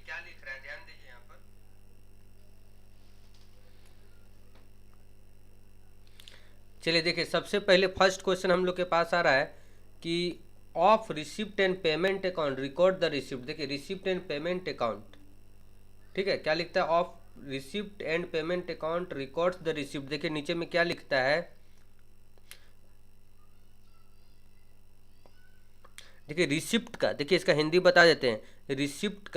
क्या लिख रहा है, ध्यान दीजिए यहाँ पर। चलिए देखिए, सबसे पहले फर्स्ट क्वेश्चन हम लोग के पास आ रहा है कि of receipt and payment account record the receipt. देखिए रिसिप्ट एंड पेमेंट अकाउंट, ठीक है, क्या लिखता है, of receipt and payment account records the receipt. देखिए नीचे में क्या लिखता है, देखिए रिसिप्ट का, देखिए इसका हिंदी बता देते हैं। रिसिप्ट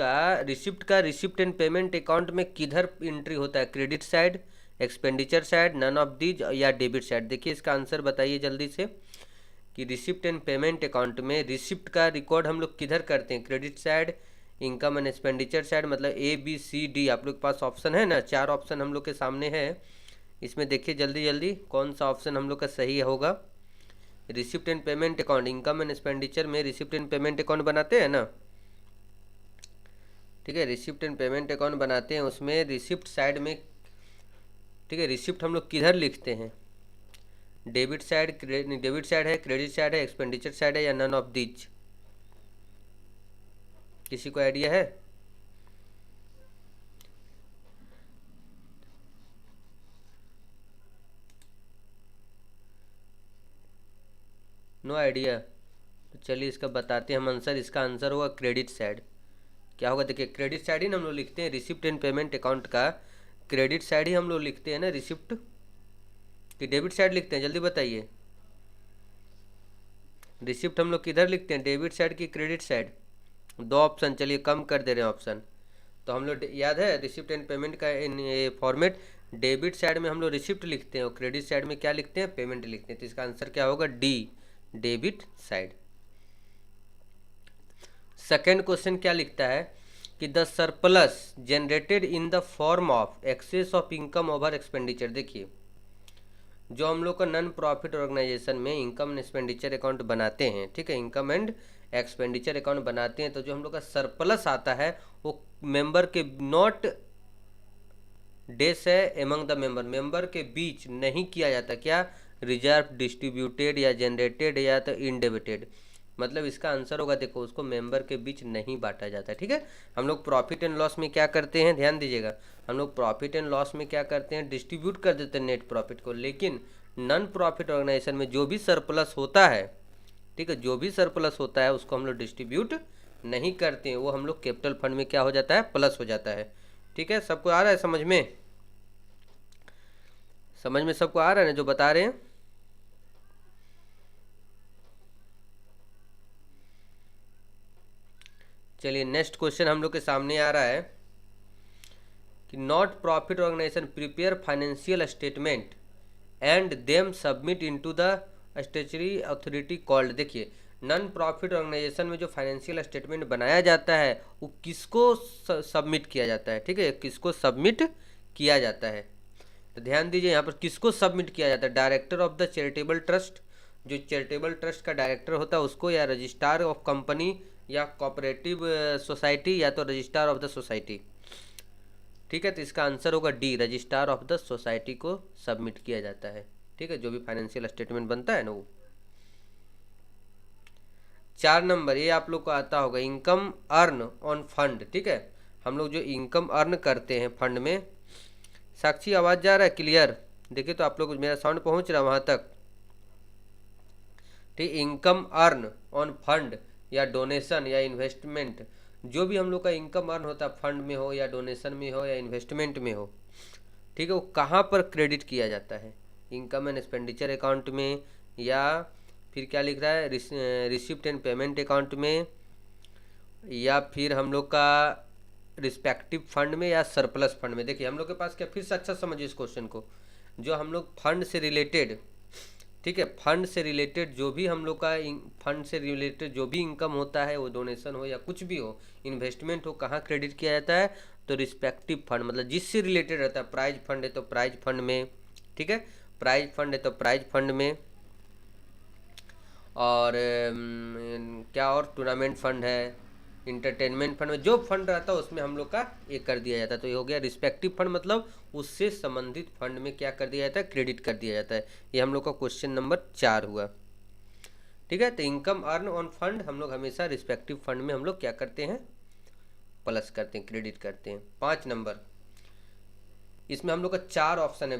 का रिसिप्ट एंड पेमेंट अकाउंट में किधर एंट्री होता है, credit side, expenditure side, none of these या डेबिट साइड। देखिए इसका आंसर बताइए जल्दी से कि रिसिप्ट एंड पेमेंट अकाउंट में रिसिप्ट का रिकॉर्ड हम लोग किधर करते हैं, credit side, income and expenditure side, मतलब ABCD आप लोग के पास ऑप्शन है ना, 4 ऑप्शन हम लोग के सामने है। इसमें देखिए जल्दी जल्दी कौन सा ऑप्शन हम लोग का सही होगा। Receipt and payment account, income and expenditure में रिसिप्ट एंड पेमेंट अकाउंट बनाते हैं ना, ठीक है, रिसिप्ट एंड पेमेंट अकाउंट बनाते हैं, उसमें रिसिप्ट साइड में, ठीक है, रिसिप्ट हम लोग किधर लिखते हैं, डेबिट साइड है, क्रेडिट साइड है, एक्सपेंडिचर साइड है या नन ऑफ दीज, किसी को आइडिया है? नो आइडिया, तो चलिए इसका बताते हैं हम आंसर। इसका आंसर होगा क्रेडिट साइड। क्या होगा, देखिए क्रेडिट साइड ही हम लोग लिखते हैं, रिसिप्ट एंड पेमेंट अकाउंट का क्रेडिट साइड ही हम लोग लिखते हैं ना, रिसिप्ट कि डेबिट साइड लिखते हैं, जल्दी बताइए। रिसिप्ट हम लोग किधर लिखते हैं, डेबिट साइड की क्रेडिट साइड? दो ऑप्शन, चलिए कम कर दे रहे हैं ऑप्शन। तो हम लोग याद है रिसिप्ट एंड पेमेंट का फॉर्मेट, डेबिट साइड में हम लोग रिसिप्ट लिखते हैं और क्रेडिट साइड में क्या लिखते हैं, पेमेंट लिखते हैं। तो इसका आंसर क्या होगा, D, debit side. Second question क्या लिखता है कि the surplus generated in the form of excess of income over expenditure. देखिए जो हम लोग का नॉन प्रॉफिट ऑर्गेनाइजेशन में इनकम एंड एक्सपेंडिचर अकाउंट बनाते हैं, ठीक है, इनकम एंड एक्सपेंडिचर अकाउंट बनाते हैं, तो जो हम लोग का सरप्लस आता है वो मेंबर के नॉट डेस है एमंग द मेंबर के बीच नहीं किया जाता, क्या, रिजर्व, डिस्ट्रीब्यूटेड या जनरेटेड या तो इनडेबिटेड। मतलब इसका आंसर होगा, देखो उसको मेंबर के बीच नहीं बांटा जाता है, ठीक है। हम लोग प्रॉफिट एंड लॉस में क्या करते हैं, ध्यान दीजिएगा, हम लोग प्रॉफिट एंड लॉस में क्या करते हैं, डिस्ट्रीब्यूट कर देते हैं नेट प्रॉफिट को। लेकिन नॉन प्रॉफिट ऑर्गेनाइजेशन में जो भी सरप्लस होता है, ठीक है, जो भी सरप्लस होता है उसको हम लोग डिस्ट्रीब्यूट नहीं करते हैं, वो हम लोग कैपिटल फंड में क्या हो जाता है, प्लस हो जाता है। ठीक है, सबको आ रहा है समझ में, समझ में सबको आ रहा है ना जो बता रहे हैं? चलिए नेक्स्ट क्वेश्चन हम लोग के सामने आ रहा है कि not profit organisation prepare financial statement and them submit into the statutory authority called. देखिए नॉन प्रॉफिट ऑर्गेनाइजेशन में जो फाइनेंशियल स्टेटमेंट बनाया जाता है वो किसको सबमिट किया जाता है, ठीक है, किसको सबमिट किया जाता है? तो ध्यान दीजिए यहाँ पर किसको सबमिट किया जाता है, director of the charitable trust, जो चैरिटेबल ट्रस्ट का डायरेक्टर होता है उसको, या रजिस्ट्रार ऑफ कंपनी या कोऑपरेटिव सोसाइटी, या तो रजिस्ट्रार ऑफ द सोसाइटी। ठीक है, तो इसका आंसर होगा D, registrar of the society को सबमिट किया जाता है, ठीक है, जो भी फाइनेंशियल स्टेटमेंट बनता है ना वो। 4 नंबर ये आप लोग को आता होगा, इनकम अर्न ऑन फंड। ठीक है, हम लोग जो इनकम अर्न करते हैं फंड में, साक्षी आवाज़ जा रहा है क्लियर? देखिए तो आप लोग, मेरा साउंड पहुंच रहा है वहाँ तक? ठीक, इनकम अर्न ऑन फंड या डोनेशन या इन्वेस्टमेंट, जो भी हम लोग का इनकम अर्न होता है फंड में हो या डोनेशन में हो या इन्वेस्टमेंट में हो, ठीक है, वो कहाँ पर क्रेडिट किया जाता है, इनकम एंड एक्सपेंडिचर अकाउंट में, या फिर क्या लिख रहा है, रिसिप्ट एंड पेमेंट अकाउंट में, या फिर हम लोग का रिस्पेक्टिव फंड में, या सरप्लस फंड में। देखिए हम लोग के पास क्या, फिर से अच्छा समझिए इस क्वेश्चन को, जो हम लोग फंड से रिलेटेड, ठीक है, फंड से रिलेटेड जो भी हम लोग का फंड से रिलेटेड जो भी इनकम होता है, वो डोनेशन हो या कुछ भी हो, इन्वेस्टमेंट हो, कहाँ क्रेडिट किया जाता है, तो रिस्पेक्टिव फंड, मतलब जिससे रिलेटेड रहता है, प्राइज फंड है तो प्राइज फंड में, ठीक है, प्राइज फंड है तो प्राइज फंड में, और क्या और टूर्नामेंट फंड है, इंटरटेनमेंट फंड में, जो फंड रहता है उसमें हम लोग का ये कर दिया जाता है। तो ये हो गया रिस्पेक्टिव फंड, मतलब उससे संबंधित फंड में क्या कर दिया जाता है, क्रेडिट कर दिया जाता है। ये हम लोग का क्वेश्चन नंबर 4 हुआ। ठीक है, तो इनकम अर्न ऑन फंड हम लोग हमेशा रिस्पेक्टिव फंड में हम लोग क्या करते हैं, प्लस करते हैं, क्रेडिट करते हैं। 5 नंबर, इसमें हम लोग का 4 ऑप्शन है,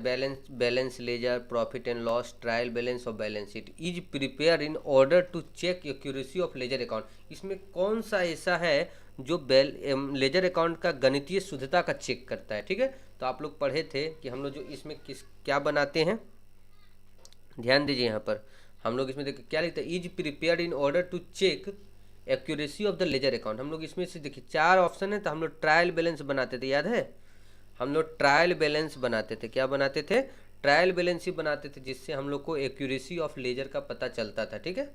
balance ledger, profit and loss, trial balance और balance sheet. Is prepare in order to check accuracy of ledger account. इसमें कौन सा ऐसा है जो लेजर अकाउंट का गणितीय शुद्धता का चेक करता है, ठीक है। तो आप लोग पढ़े थे कि हम लोग जो इसमें क्या बनाते हैं, ध्यान दीजिए यहाँ पर हम लोग इसमें देखिए क्या लिखते हैं, is prepare in order to check accuracy of the ledger account. हम लोग इसमें से देखिए 4 ऑप्शन है, तो हम लोग ट्रायल बैलेंस बनाते थे, याद है, हम लोग ट्रायल बैलेंस बनाते थे। क्या बनाते थे, ट्रायल बैलेंस ही बनाते थे, जिससे हम लोग को एक्यूरेसी ऑफ लेजर का पता चलता था, ठीक है।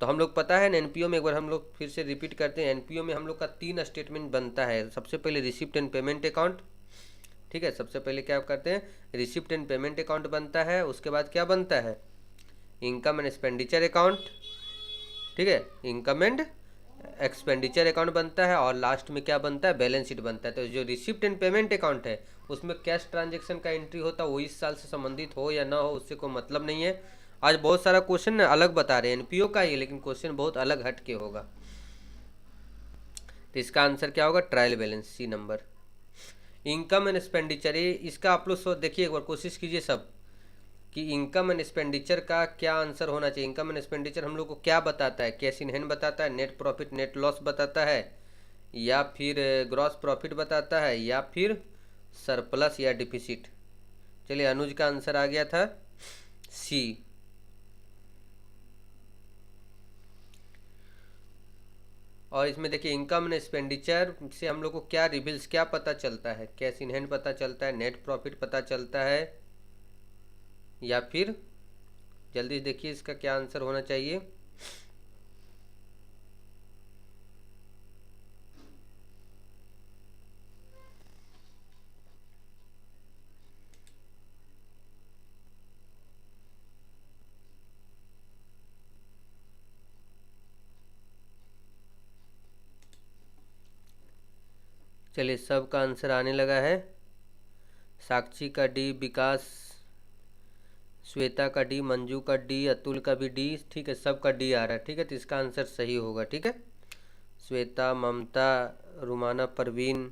तो हम लोग पता है एनपीओ में, एक बार हम लोग फिर से रिपीट करते हैं, एनपीओ में हम लोग का 3 स्टेटमेंट बनता है। सबसे पहले रिसिप्ट एंड पेमेंट अकाउंट, ठीक है, सबसे पहले क्या करते हैं, रिसिप्ट एंड पेमेंट अकाउंट बनता है। उसके बाद क्या बनता है, इनकम एंड एक्सपेंडिचर अकाउंट, ठीक है, इनकम एंड एक्सपेंडिचर अकाउंट बनता है, और लास्ट में क्या बनता है, बैलेंस शीट बनता है। तो जो रिसिप्ट एंड पेमेंट अकाउंट है उसमें कैश ट्रांजैक्शन का एंट्री होता है, वो इस साल से संबंधित हो या ना हो उससे कोई मतलब नहीं है। आज बहुत सारा क्वेश्चन अलग बता रहे हैं, एनपीओ का ही, लेकिन क्वेश्चन बहुत अलग हट के होगा। तो इसका आंसर क्या होगा, trial balance, C number. Income and expenditure, इसका आप लोग देखिए एक बार, कोशिश कीजिए सब कि इनकम एंड एक्सपेंडिचर का क्या आंसर होना चाहिए। इनकम एंड एक्सपेंडिचर हम लोग को क्या बताता है, कैश इन हैंड बताता है, नेट प्रॉफिट नेट लॉस बताता है, या फिर ग्रॉस प्रॉफिट बताता है, या फिर सरप्लस या डिफिसिट। चलिए अनुज का आंसर आ गया था सी। और इसमें देखिए इनकम एंड एक्सपेंडिचर से हम लोग को क्या रिबिल्स, क्या पता चलता है, कैश इन हैंड पता चलता है, नेट प्रॉफिट पता चलता है, या फिर जल्दी देखिए इसका क्या आंसर होना चाहिए। चलिए सबका आंसर आने लगा है, साक्षी का डी, विकास, श्वेता का डी, मंजू का डी, अतुल का भी डी, ठीक है, सबका डी आ रहा है, ठीक है। तो इसका आंसर सही होगा, ठीक है। श्वेता, ममता, रुमाना, परवीन,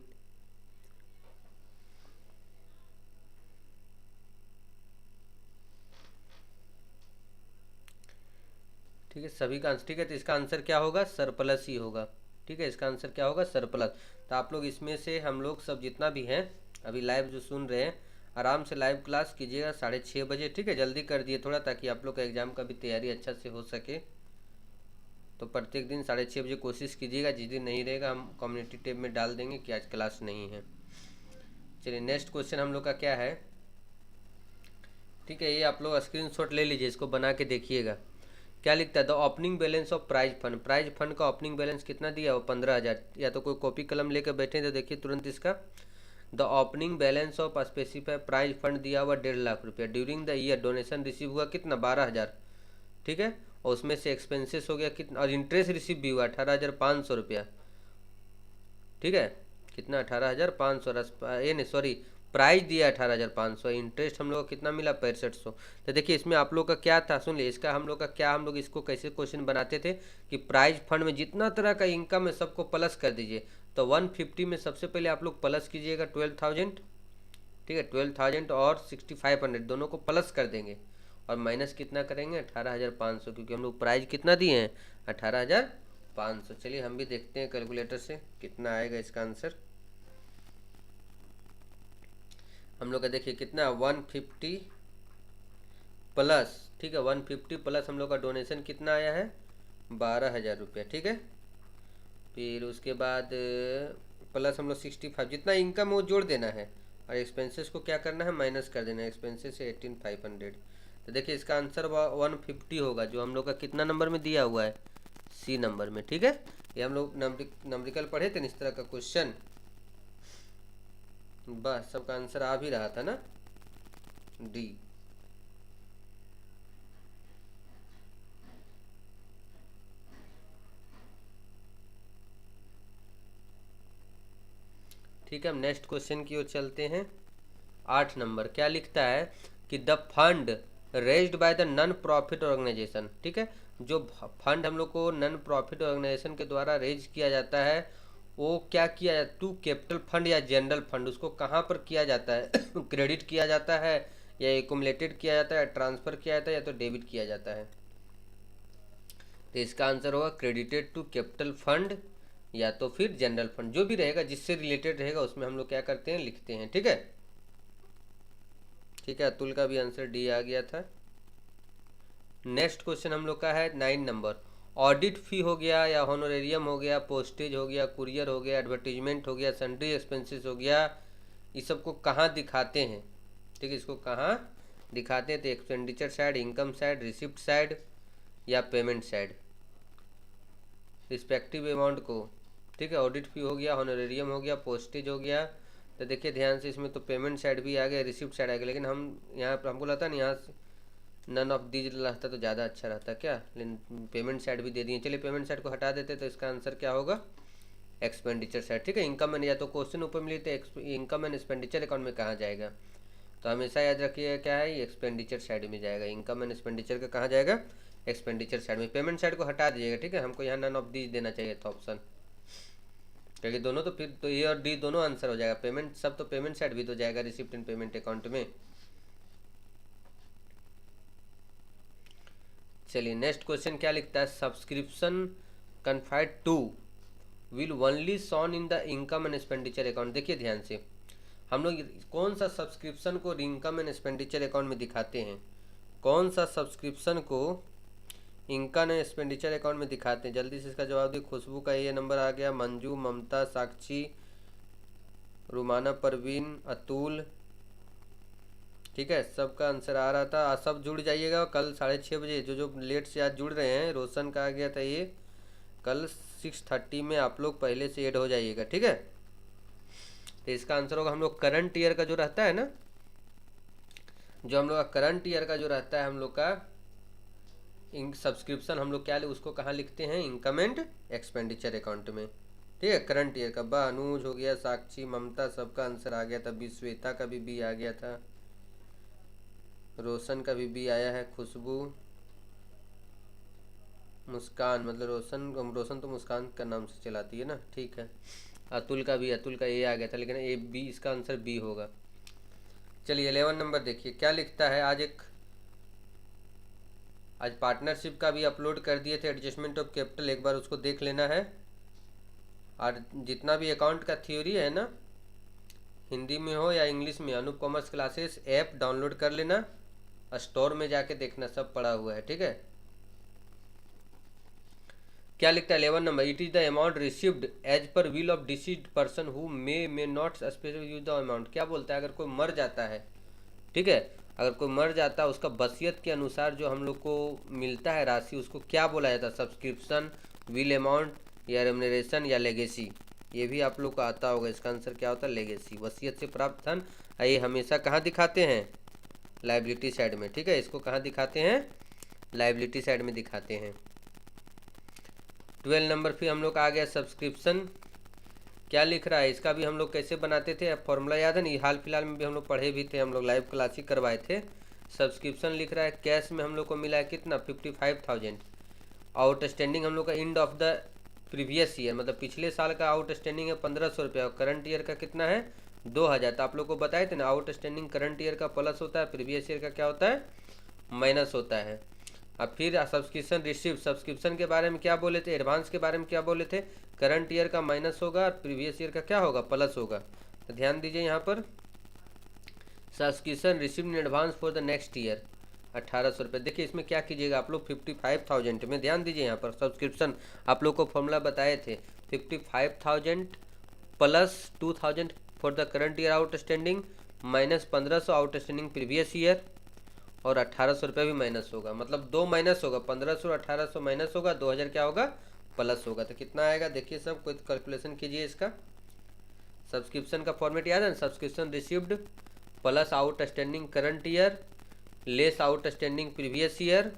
ठीक है, सभी का आंसर, ठीक है। तो इसका आंसर क्या होगा, सरप्लस ही होगा, ठीक है। इसका आंसर क्या होगा, सरप्लस। तो आप लोग इसमें से हम लोग सब जितना भी हैं अभी लाइव जो सुन रहे हैं, आराम से लाइव क्लास कीजिएगा 6:30 बजे, ठीक है। जल्दी कर दिए थोड़ा, ताकि आप लोग का एग्ज़ाम का भी तैयारी अच्छा से हो सके। तो प्रत्येक दिन 6:30 बजे कोशिश कीजिएगा, जिस दिन नहीं रहेगा हम कम्युनिटी टैब में डाल देंगे कि आज क्लास नहीं है। चलिए नेक्स्ट क्वेश्चन हम लोग का क्या है, ठीक है, ये आप लोग स्क्रीनशॉट ले लीजिए, इसको बना के देखिएगा। क्या लिखता है, the opening balance of prize fund. Prize fund का ओपनिंग बैलेंस कितना दिया, वो 15,000। या तो कोई कॉपी कलम लेकर बैठे तो देखिए तुरंत इसका, the opening balance of specify prize fund दिया हुआ 1.5 लाख रुपया। During the year donation receive हुआ कितना, 12,000, ठीक है। और उसमें से एक्सपेंसेस हो गया कितना, और इंटरेस्ट रिसीव भी हुआ 18,500 रुपया, ठीक है। कितना, 18,500, ये नहीं सॉरी, प्राइस दिया 18,500, इंटरेस्ट हम लोग को कितना मिला, 6500। तो देखिए इसमें आप लोग का क्या था, सुन लिए इसका हम लोग का क्या, हम लोग इसको कैसे क्वेश्चन बनाते थे कि प्राइज फंड में जितना तरह का इनकम है सबको प्लस कर दीजिए। तो 150 में सबसे पहले आप लोग प्लस कीजिएगा 12,000, ठीक है, 12,000 और 6,500 दोनों को प्लस कर देंगे, और माइनस कितना करेंगे, 18,500, क्योंकि हम लोग प्राइस कितना दिए हैं, 18,500। चलिए हम भी देखते हैं कैलकुलेटर से कितना आएगा इसका आंसर। हम लोग का देखिए कितना, 150 प्लस, ठीक है, 150 प्लस हम लोग का डोनेशन कितना आया है, 12,000 रुपया, ठीक है। फिर उसके बाद प्लस हम लोग 65, जितना इनकम वो जोड़ देना है, और एक्सपेंसेस को क्या करना है, माइनस कर देना है, एक्सपेंसेस से 18,500। तो देखिए इसका आंसर 150 होगा, जो हम लोग का कितना नंबर में दिया हुआ है, सी नंबर में, ठीक है। ये हम लोग नंबरिकल पढ़े थे इस तरह का क्वेश्चन, बस सबका आंसर आ भी रहा था ना, डी। ठीक है, हम नेक्स्ट क्वेश्चन की ओर चलते हैं। 8 नंबर क्या लिखता है कि the fund raised by the non profit organisation, ठीक है, जो फंड हम लोग को नॉन प्रॉफिट ऑर्गेनाइजेशन के द्वारा रेज किया जाता है वो क्या किया जाता, टू कैपिटल फंड या जनरल फंड, उसको कहाँ पर किया जाता है क्रेडिट किया जाता है या एकुमुलेटेड किया जाता है, ट्रांसफ़र किया जाता है या तो डेबिट किया जाता है। तो इसका आंसर होगा क्रेडिटेड टू कैपिटल फंड या तो फिर जनरल फंड, जो भी रहेगा जिससे रिलेटेड रहेगा उसमें हम लोग क्या करते हैं, लिखते हैं। ठीक है, ठीक है, अतुल का भी आंसर डी आ गया था। नेक्स्ट क्वेश्चन हम लोग का है 9 नंबर। ऑडिट फी हो गया या होनोरेरियम हो गया, पोस्टेज हो गया, कुरियर हो गया, एडवर्टीजमेंट हो गया, सन्ड्री एक्सपेंसेस हो गया, इस सब को कहाँ दिखाते हैं? ठीक है, इसको कहाँ दिखाते हैं? तो expenditure side, income side, receipt side या पेमेंट साइड, रिस्पेक्टिव अमाउंट को। ठीक है, ऑडिट फी हो गया, होनोरेरियम हो गया, पोस्टेज हो गया। तो देखिए ध्यान से, इसमें तो पेमेंट साइड भी आ गया, रिसिप्ट साइड आ गया, लेकिन हम यहाँ पर हमको लगता है ना, यहाँ से नन ऑफ दीज रहता तो ज़्यादा अच्छा रहता क्या, लेकिन पेमेंट साइड भी दे दिए। चलिए पेमेंट साइड को हटा देते, तो इसका आंसर क्या होगा, एक्सपेंडिचर साइड। ठीक है, इनकम एंड, या तो क्वेश्चन ऊपर मिली तो इनकम एंड एक्सपेंडिचर अकाउंट में कहाँ जाएगा, तो हमेशा याद रखिएगा क्या है, ये एक्सपेंडिचर साइड में जाएगा। इनकम एंड एक्सपेंडिचर का कहाँ जाएगा, एक्सपेंडिचर साइड में। पेमेंट साइड को हटा दीजिएगा। ठीक है, हमको यहाँ नन ऑफ दीज देना चाहिए था ऑप्शन, क्योंकि दोनों तो फिर तो ए और डी दोनों आंसर हो जाएगा। पेमेंट सब तो पेमेंट साइड भी तो जाएगा, रिसिप्ट एंड पेमेंट अकाउंट में। चलिए नेक्स्ट क्वेश्चन क्या लिखता है, subscription confined to will only shown in the income and expenditure account. देखिए ध्यान से, हम लोग कौन सा सब्सक्रिप्शन को इनकम एंड एक्सपेंडिचर अकाउंट में दिखाते हैं, कौन सा सब्सक्रिप्शन को इनकम एंड एक्सपेंडिचर अकाउंट में दिखाते हैं? जल्दी से इसका जवाब दिए। खुशबू का ये नंबर आ गया, मंजू, ममता, साक्षी, रुमाना, परवीन, अतुल। ठीक है, सबका आंसर आ रहा था। आज सब जुड़ जाइएगा, कल 6:30 बजे जो लेट से आज जुड़ रहे हैं, रोशन का आ गया था ये, कल 6:30 में आप लोग पहले से ऐड हो जाइएगा। ठीक है, तो इसका आंसर होगा, हम लोग करंट ईयर का जो रहता है ना, जो हम लोग का करंट ईयर का जो रहता है हम लोग का सब्सक्रिप्शन, हम लोग क्या उसको कहाँ लिखते हैं, इनकम एंड एक्सपेंडिचर अकाउंट में। ठीक है, करंट ईयर का। अनुज हो गया, साक्षी, ममता, सबका आंसर आ गया था। बी, श्वेता का भी बी आ गया था, रोशन का भी बी आया है, खुशबू, मुस्कान, मतलब रोशन तो मुस्कान का नाम से चलाती है ना। ठीक है, अतुल का भी, अतुल का ए आ गया था, लेकिन ए बी, इसका आंसर बी होगा। चलिए 11 नंबर देखिए क्या लिखता है। आज पार्टनरशिप का भी अपलोड कर दिए थे, एडजस्टमेंट ऑफ कैपिटल, एक बार उसको देख लेना है। और जितना भी अकाउंट का थ्योरी है ना, हिंदी में हो या इंग्लिश में, Anoop commerce classes app download कर लेना, स्टोर में जाके देखना, सब पड़ा हुआ है। ठीक है, क्या लिखता है 11 number, it is the amount received as per will of deceased person who may not specify use the amount. क्या बोलता है, अगर कोई मर जाता है, ठीक है, अगर कोई मर जाता है, उसका वसीयत के अनुसार जो हम लोग को मिलता है राशि, उसको क्या बोला जाता है, सब्सक्रिप्शन, विल अमाउंट या रेमुनरेशन या लेगेसी। ये भी आप लोग को आता होगा, इसका आंसर क्या होता है, लेगेसी। वसीयत से प्राप्त धन, ये हमेशा कहाँ दिखाते हैं, लाइबिलिटी साइड में। ठीक है, इसको कहाँ दिखाते हैं, लाइबिलिटी साइड में दिखाते हैं। 12 नंबर फिर हम लोग आ गया सब्सक्रिप्शन, क्या लिख रहा है, इसका भी हम लोग कैसे बनाते थे, फॉर्मूला याद है नहीं, हाल फिलहाल में भी हम लोग पढ़े भी थे, हम लोग लाइव क्लास ही करवाए थे। सब्सक्रिप्शन लिख रहा है, कैश में हम लोग को मिला है कितना, 55,000। आउटस्टैंडिंग हम लोग का end of the previous year, मतलब पिछले साल का आउटस्टैंडिंग है 1500 रुपया, और करंट ईयर का कितना है 2000। तो आप लोग को बताए थे ना, आउटस्टैंडिंग करंट ईयर का प्लस होता है, प्रीवियस ईयर का क्या होता है, माइनस होता है। अब फिर सब्सक्रिप्शन रिसीव, सब्सक्रिप्शन के बारे में क्या बोले थे, एडवांस के बारे में क्या बोले थे, करंट ईयर का माइनस होगा और प्रीवियस ईयर का क्या होगा, प्लस होगा। तो ध्यान दीजिए यहाँ पर, subscription receive in advance for the next year 1800 रुपये। देखिए इसमें क्या कीजिएगा आप लोग, 55,000 में ध्यान दीजिए, यहाँ पर सब्सक्रिप्शन आप लोग को फॉर्मूला बताए थे, 55,000 plus 2,000 for the current year outstanding, minus 1500 outstanding previous year, और 1800 रुपये भी माइनस होगा, मतलब दो माइनस होगा, 1500 1800 माइनस होगा, 2000 क्या होगा, प्लस होगा। तो कितना आएगा देखिए, सब कोई कैलकुलेशन कीजिए इसका। सब्सक्रिप्शन का फॉर्मेट याद है ना, subscription received plus outstanding current year less outstanding previous year,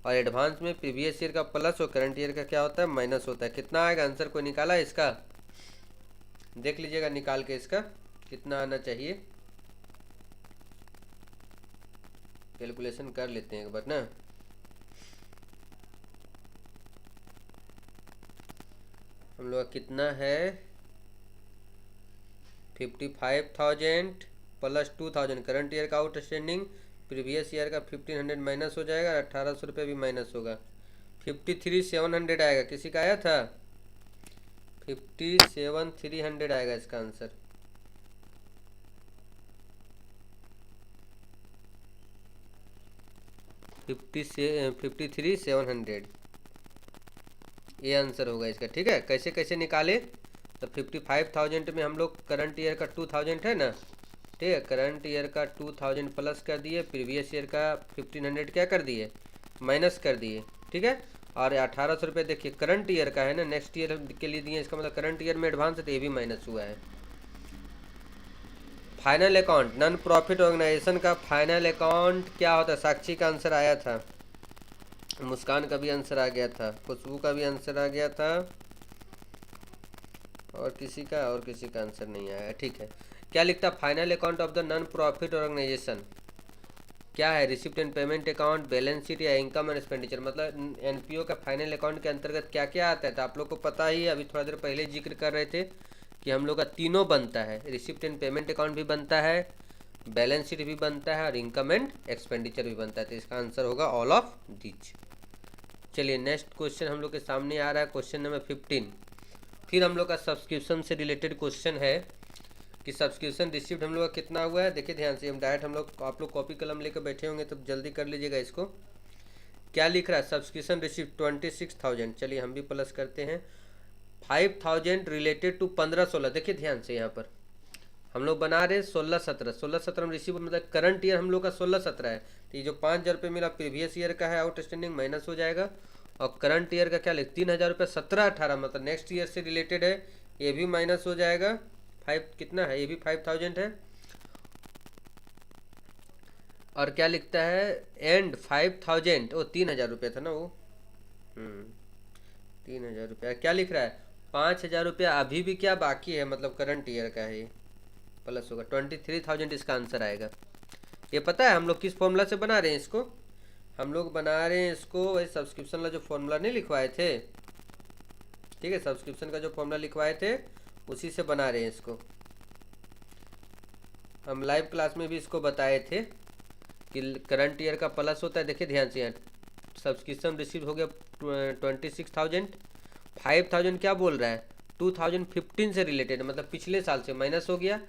और एडवांस में प्रीवियस ईयर का प्लस और करंट ईयर का क्या होता है, माइनस होता है। कितना आएगा आंसर, कोई निकाला है इसका, देख लीजिएगा निकाल के इसका कितना आना चाहिए, कैलकुलेशन कर लेते हैं एक बार ना। हम लोग का कितना है 55,000 प्लस 2,000 करंट ईयर का आउटस्टैंडिंग, प्रीवियस ईयर का 1,500 माइनस हो जाएगा और 1,800 रुपये भी माइनस होगा, 53,700 आएगा। किसी का आया था 57,300 आएगा इसका आंसर। फिफ्टी 53,700 ये आंसर होगा इसका। ठीक है, कैसे कैसे निकाले तो 55,000 में हम लोग करंट ईयर का 2,000 है ना, ठीक है, करंट ईयर का 2,000 प्लस कर दिए, प्रीवियस ईयर का 1,500 क्या कर दिए माइनस कर दिए। ठीक है, और 1,800 रुपये देखिए करंट ईयर का है ना, नेक्स्ट ईयर के लिए दिए, इसका मतलब करंट ईयर में एडवांस है तो ये भी माइनस हुआ है। Final account non profit organisation का फाइनल अकाउंट क्या होता है? साक्षी का आंसर आया था, मुस्कान का भी आंसर आ गया था, खुशबू का भी आंसर आ गया था, और किसी का आंसर नहीं आया। ठीक है, क्या लिखता final account of the non profit organisation? क्या है? Receipt and payment account, balance sheet या इनकम एंड एक्सपेंडिचर। मतलब एनपीओ का फाइनल अकाउंट के अंतर्गत क्या क्या आता है तो आप लोग को पता ही है, अभी थोड़ा देर पहले जिक्र कर रहे थे कि हम लोग का तीनों बनता है, रिसिप्ट एंड पेमेंट अकाउंट भी बनता है, बैलेंस शीट भी बनता है और इनकम एंड एक्सपेंडिचर भी बनता है। तो इसका आंसर होगा ऑल ऑफ दीज। चलिए नेक्स्ट क्वेश्चन हम लोग के सामने आ रहा है, क्वेश्चन नंबर 15। फिर हम लोग का सब्सक्रिप्शन से रिलेटेड क्वेश्चन है कि सब्सक्रिप्शन रिसिप्ट हम लोग का कितना हुआ है। देखिए ध्यान से, हम डायरेक्ट हम लोग, आप लोग कॉपी कलम लेकर बैठे होंगे तो जल्दी कर लीजिएगा इसको। क्या लिख रहा है? Subscription receipt 26,000। चलिए हम भी प्लस करते हैं 5,000 रिलेटेड टू 15-16। देखिए ध्यान से, यहाँ पर हम लोग बना रहे 16-17 में रिसीव, मतलब करंट ईयर हम लोग का 16-17 है, तो ये जो 5,000 रुपये मेरा प्रीवियस ईयर का है आउटस्टैंडिंग माइनस हो जाएगा, और करंट ईयर का क्या लिख 3,000 रुपये 17-18 मतलब नेक्स्ट ईयर से रिलेटेड है, ये भी माइनस हो जाएगा। 5 कितना है? ये भी 5,000 है। और क्या लिखता है एंड 5,000, वो 3,000 रुपये था ना वो, 3,000 रुपया। क्या लिख रहा है? 5,000 रुपया अभी भी क्या बाकी है, मतलब करंट ईयर का है, ये प्लस होगा 23,000 इसका आंसर आएगा। ये पता है हम लोग किस फॉर्मूला से बना रहे हैं इसको? हम लोग बना रहे हैं इसको वही सब्सक्रिप्शन वाला जो फॉर्मूला नहीं लिखवाए थे, ठीक है, सब्सक्रिप्शन का जो फॉर्मूला लिखवाए थे उसी से बना रहे हैं इसको। हम लाइव क्लास में भी इसको बताए थे कि करंट ईयर का प्लस होता है। देखिए ध्यान से, यहाँ सब्सक्रिप्शन रिसीव हो गया 26,000, 5,000 क्या बोल रहा है 2015 से रिलेटेड, मतलब पिछले साल से माइनस हो गया,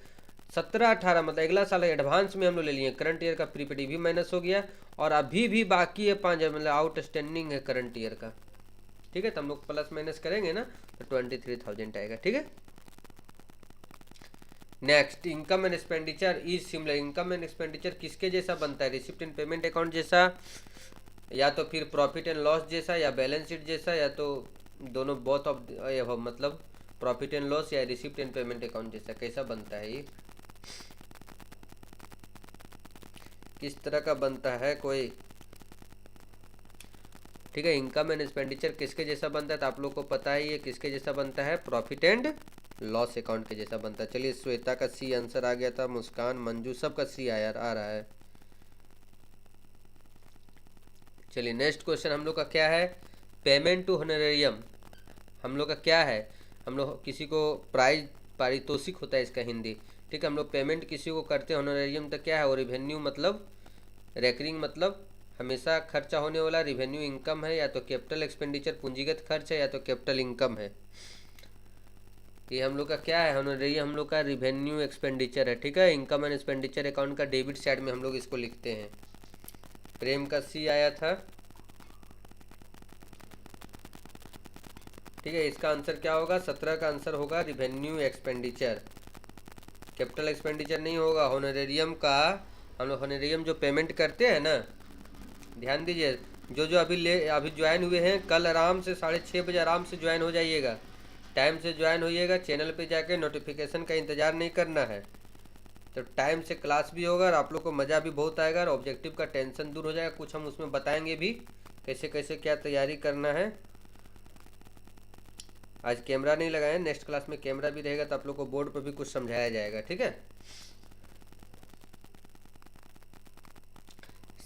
17-18 मतलब अगला साल एडवांस में हम लोग ले लिए, करंट ईयर का प्रीपेड भी माइनस हो गया, और अभी भी बाकी है 5,000 मतलब आउटस्टैंडिंग है करंट ईयर का। ठीक है, तो हम लोग प्लस माइनस करेंगे ना तो 23,000 आएगा। ठीक है, next income and expenditure is similar. Income and expenditure किसके जैसा बनता है? रिसिप्ट एंड पेमेंट अकाउंट जैसा, या तो फिर प्रॉफिट एंड लॉस जैसा, या बैलेंस शीट जैसा, या तो दोनों बोथ ऑफ, मतलब प्रॉफिट एंड लॉस या रिसिप्ट एंड पेमेंट अकाउंट जैसा कैसा बनता है? ये किस तरह का बनता है कोई? ठीक है, इनकम एंड एक्सपेंडिचर किसके जैसा बनता है तो आप लोग को पता है ये किसके जैसा बनता है, प्रॉफिट एंड लॉस अकाउंट के जैसा बनता है। चलिए श्वेता का सी आंसर आ गया था, मुस्कान मंजू सबका सी आ रहा है। चलिए नेक्स्ट क्वेश्चन हम लोग का क्या है, पेमेंट टू होनरेरियम। हम लोग का क्या है, हम लोग किसी को प्राइज पारितोषिक होता है इसका हिंदी, ठीक है, हम लोग पेमेंट किसी को करते हैं, होनरेरियम तो क्या है, वो रिवेन्यू मतलब रेकरिंग मतलब हमेशा खर्चा होने वाला रिवेन्यू इनकम है, या तो कैपिटल एक्सपेंडिचर पूंजीगत खर्च है, या तो कैपिटल इनकम है। ये हम लोग का क्या है, होनरेरियम हम लोग का रिवेन्यू एक्सपेंडिचर है। ठीक है, इनकम एंड एक्सपेंडिचर अकाउंट का डेबिट साइड में हम लोग इसको लिखते हैं। प्रेम का सी आया था। ठीक है, इसका आंसर क्या होगा, 17 का आंसर होगा रिवेन्यू एक्सपेंडिचर, कैपिटल एक्सपेंडिचर नहीं होगा। होनरेरियम का हम लोग होनरेरियम जो पेमेंट करते हैं ना, ध्यान दीजिए, जो अभी ज्वाइन हुए हैं कल आराम से 6:30 बजे आराम से ज्वाइन हो जाइएगा, टाइम से ज्वाइन होइएगा, चैनल पे जाके नोटिफिकेशन का इंतज़ार नहीं करना है, तो टाइम से क्लास भी होगा और आप लोग को मज़ा भी बहुत आएगा और ऑब्जेक्टिव का टेंशन दूर हो जाएगा। कुछ हम उसमें बताएंगे भी कैसे कैसे क्या तैयारी करना है। आज कैमरा नहीं लगाए, नेक्स्ट क्लास में कैमरा भी रहेगा तो आप लोग को बोर्ड पर भी कुछ समझाया जाएगा। ठीक है,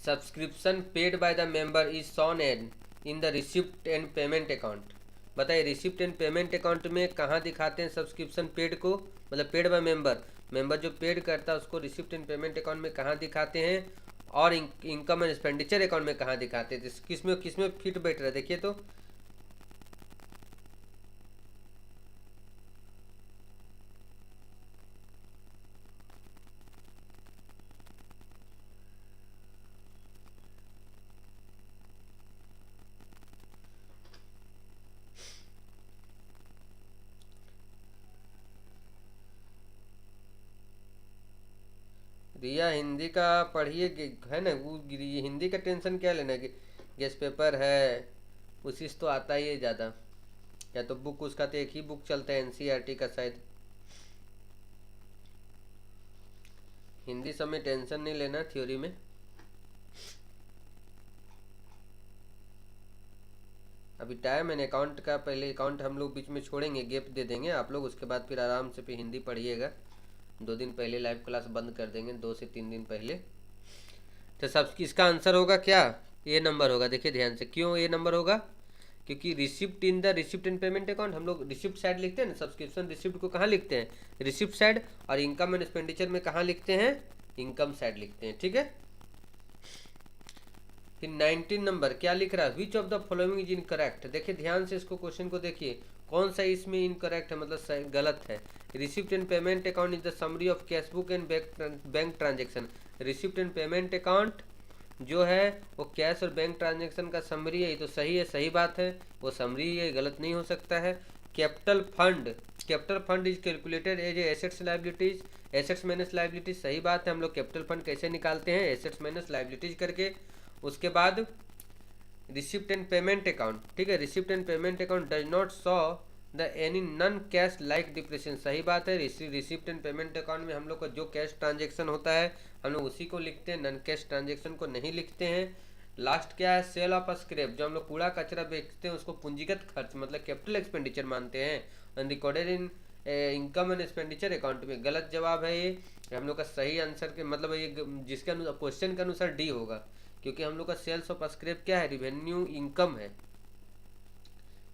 subscription paid by the member is shown in the receipt and payment account. बताइए रिसिप्ट एंड पेमेंट अकाउंट में कहाँ दिखाते हैं सब्सक्रिप्शन पेड को, मतलब पेड बाय मेंबर जो पेड करता है उसको रिसिप्ट एंड पेमेंट अकाउंट में कहाँ दिखाते हैं, और इनकम एंड एक्सपेंडिचर अकाउंट में कहाँ दिखाते हैं, किस में फिट बैठ रहा है देखिए तो। रिया हिंदी का पढ़िए है ना, वो हिंदी का टेंशन क्या लेना कि गेस्ट पेपर है, उसी से तो आता ही है ज़्यादा, या तो बुक उसका तो एक ही बुक चलता है एनसीईआरटी का शायद। हिंदी सब में टेंशन नहीं लेना थ्योरी में। अभी टाइम है, अकाउंट का पहले अकाउंट हम लोग बीच में छोड़ेंगे, गैप दे देंगे आप लोग, उसके बाद फिर आराम से फिर हिंदी पढ़िएगा। 2 दिन पहले लाइव क्लास बंद कर देंगे, 2 से 3 दिन पहले। तो सब इसका आंसर होगा क्या, ए नंबर होगा। देखिए ध्यान से, क्यों ए नंबर होगा, क्योंकि receipt in the receipt and payment account हम लोग रिसिप्ट साइड लिखते हैं ना, सब्सक्रिप्शन रिसिप्ट को कहाँ लिखते हैं, रिसिप्ट साइड, और इनकम एंड एक्सपेंडिचर में कहाँ लिखते हैं, इनकम साइड लिखते हैं, ठीक है। फिर 19 नंबर क्या लिख रहा है, which of the following is incorrect. देखिए ध्यान से इसको क्वेश्चन को देखिए, कौन सा इसमें इनकरेक्ट है, मतलब गलत है। Receipt and payment account is the summary of cash book and bank transaction. Receipt and payment account जो है वो कैश और बैंक ट्रांजेक्शन का समरी है, ये तो सही है, सही बात है, वो समरी है, गलत नहीं हो सकता है। Capital fund is calculated as assets liabilities, assets minus liabilities, सही बात है। हम लोग कैपिटल फंड कैसे निकालते हैं, एसेट्स माइनस लाइबिलिटीज करके। उसके बाद रिसिप्ट एंड पेमेंट अकाउंट, ठीक है, receipt and payment account does not show the any non cash like depression, सही बात है। रिसिप्ट एंड पेमेंट अकाउंट में हम लोग का जो कैश ट्रांजेक्शन होता है हम लोग उसी को लिखते हैं, नॉन कैश ट्रांजेक्शन को नहीं लिखते हैं। लास्ट क्या है, सेल ऑफ स्क्रैप, जो हम लोग कूड़ा कचरा बेचते हैं उसको पूंजीगत खर्च मतलब कैपिटल एक्सपेंडिचर मानते हैं, recorded in income and expenditure account में। गलत जवाब है ये, हम लोग का सही आंसर के मतलब ये जिसके अनुसार क्वेश्चन के अनुसार डी होगा, क्योंकि हम लोग का सेल्स ऑफ स्क्रैप क्या है, रिवेन्यू इनकम है,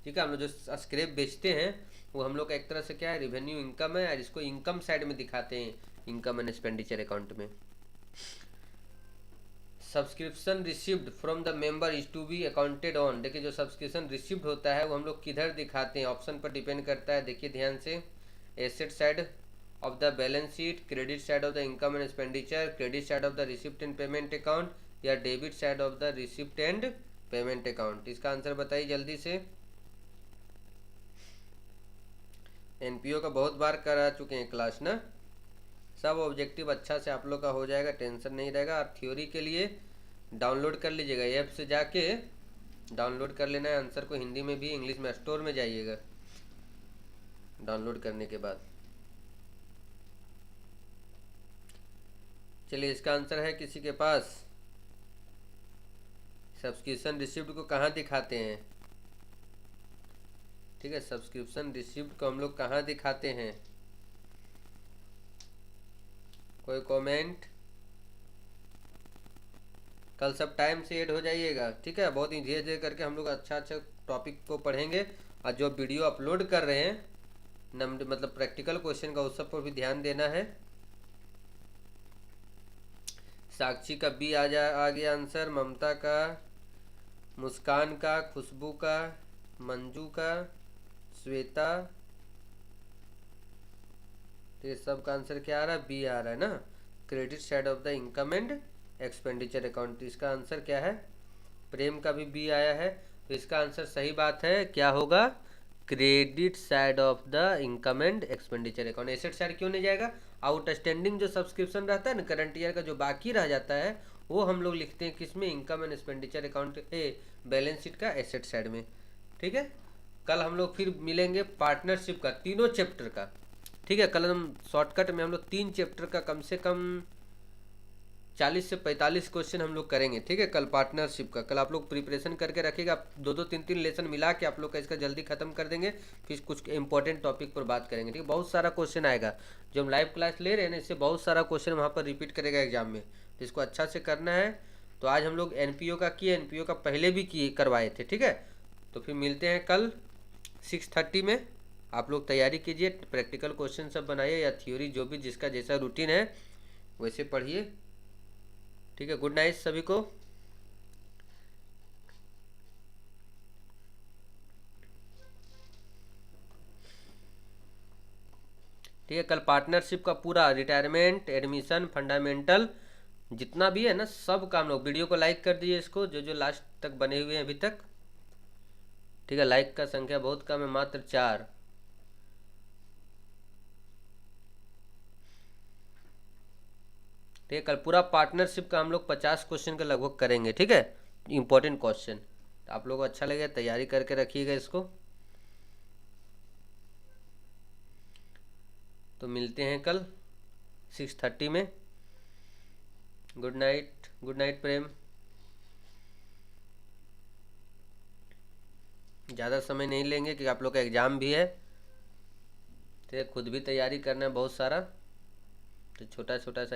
ठीक है। हम लोग जो स्क्रैप बेचते हैं वो हम लोग का एक तरह से क्या है, रिवेन्यू इनकम है, और इसको इनकम साइड में दिखाते हैं इनकम एंड एक्सपेंडिचर अकाउंट में। Subscription received from the member is to be accounted on, देखिए जो सब्सक्रिप्शन रिसीव्ड होता है वो हम लोग किधर दिखाते हैं, ऑप्शन पर डिपेंड करता है। देखिए ध्यान से, asset side of the balance sheet, credit side of the income and expenditure, credit side of the receipt and payment account, या debit side of the receipt and payment account. इसका answer बताइए जल्दी से। एनपीओ का बहुत बार करा चुके हैं क्लास ना, सब ऑब्जेक्टिव अच्छा से आप लोग का हो जाएगा, टेंशन नहीं रहेगा। और थ्योरी के लिए डाउनलोड कर लीजिएगा, ऐप से जाके डाउनलोड कर लेना है आंसर को, हिंदी में भी इंग्लिश में। स्टोर में जाइएगा डाउनलोड करने के बाद। चलिए इसका आंसर है किसी के पास, सब्सक्रिप्शन रिसिप्ट को कहाँ दिखाते हैं, ठीक है, सब्सक्रिप्शन रिसिप्ट को हम लोग कहाँ दिखाते हैं, कोई कमेंट। कल सब टाइम से ऐड हो जाइएगा, ठीक है। बहुत ही धीरे धीरे करके हम लोग अच्छा टॉपिक को पढ़ेंगे, और जो वीडियो अपलोड कर रहे हैं मतलब प्रैक्टिकल क्वेश्चन का, उस सब पर भी ध्यान देना है। साक्षी का बी आ गया आंसर, ममता का, मुस्कान का, खुशबू का, मंजू का, श्वेता, तो ये सब का आंसर क्या आ रहा है, बी आ रहा है ना, credit side of the income and expenditure account. इसका आंसर क्या है, प्रेम का भी बी आया है, तो इसका आंसर सही बात है क्या होगा, credit side of the income and expenditure account. Asset side क्यों नहीं जाएगा, आउटस्टैंडिंग जो सब्सक्रिप्शन रहता है ना करंट ईयर का, जो बाकी रह जाता है वो हम लोग लिखते हैं किसमें, income and expenditure account balance sheet का एसेट साइड में, ठीक है। कल हम लोग फिर मिलेंगे पार्टनरशिप का, तीनों चैप्टर का, ठीक है। कल हम शॉर्टकट में हम लोग 3 चैप्टर का कम से कम 40 से 45 क्वेश्चन हम लोग करेंगे, ठीक है। कल पार्टनरशिप का, कल आप लोग प्रिपरेशन करके रखिएगा, 2-2 3-3 लेसन मिला के आप लोग का इसका जल्दी खत्म कर देंगे, फिर कुछ इंपॉर्टेंट टॉपिक पर बात करेंगे, ठीक है। बहुत सारा क्वेश्चन आएगा, जो हम लाइव क्लास ले रहे हैं ना, इससे बहुत सारा क्वेश्चन वहाँ पर रिपीट करेगा एग्जाम में, तो इसको अच्छा से करना है। तो आज हम लोग एनपीओ का किए, एनपीओ का पहले भी किए करवाए थे, ठीक है। तो फिर मिलते हैं कल 6:30 में आप लोग तैयारी कीजिए, प्रैक्टिकल क्वेश्चन सब बनाइए या थ्योरी, जो भी जिसका जैसा रूटीन है वैसे पढ़िए। ठीक है, गुड नाइट सभी को। ठीक है, कल पार्टनरशिप का पूरा रिटायरमेंट, एडमिशन, फंडामेंटल जितना भी है ना, सब काम लोग वीडियो को लाइक कर दीजिए, इसको जो जो लास्ट तक बने हुए हैं अभी तक। ठीक है, लाइक का संख्या बहुत कम है, मात्र 4। ठीक है, कल पूरा पार्टनरशिप का हम लोग 50 क्वेश्चन का लगभग करेंगे। ठीक है, इंपॉर्टेंट क्वेश्चन। तो आप लोगों को अच्छा लगे तैयारी करके रखिएगा इसको। तो मिलते हैं कल 6:30 में। गुड नाइट, गुड नाइट प्रेम। ज़्यादा समय नहीं लेंगे क्योंकि आप लोग का एग्ज़ाम भी है, तो खुद भी तैयारी करना है बहुत सारा, तो छोटा छोटा सा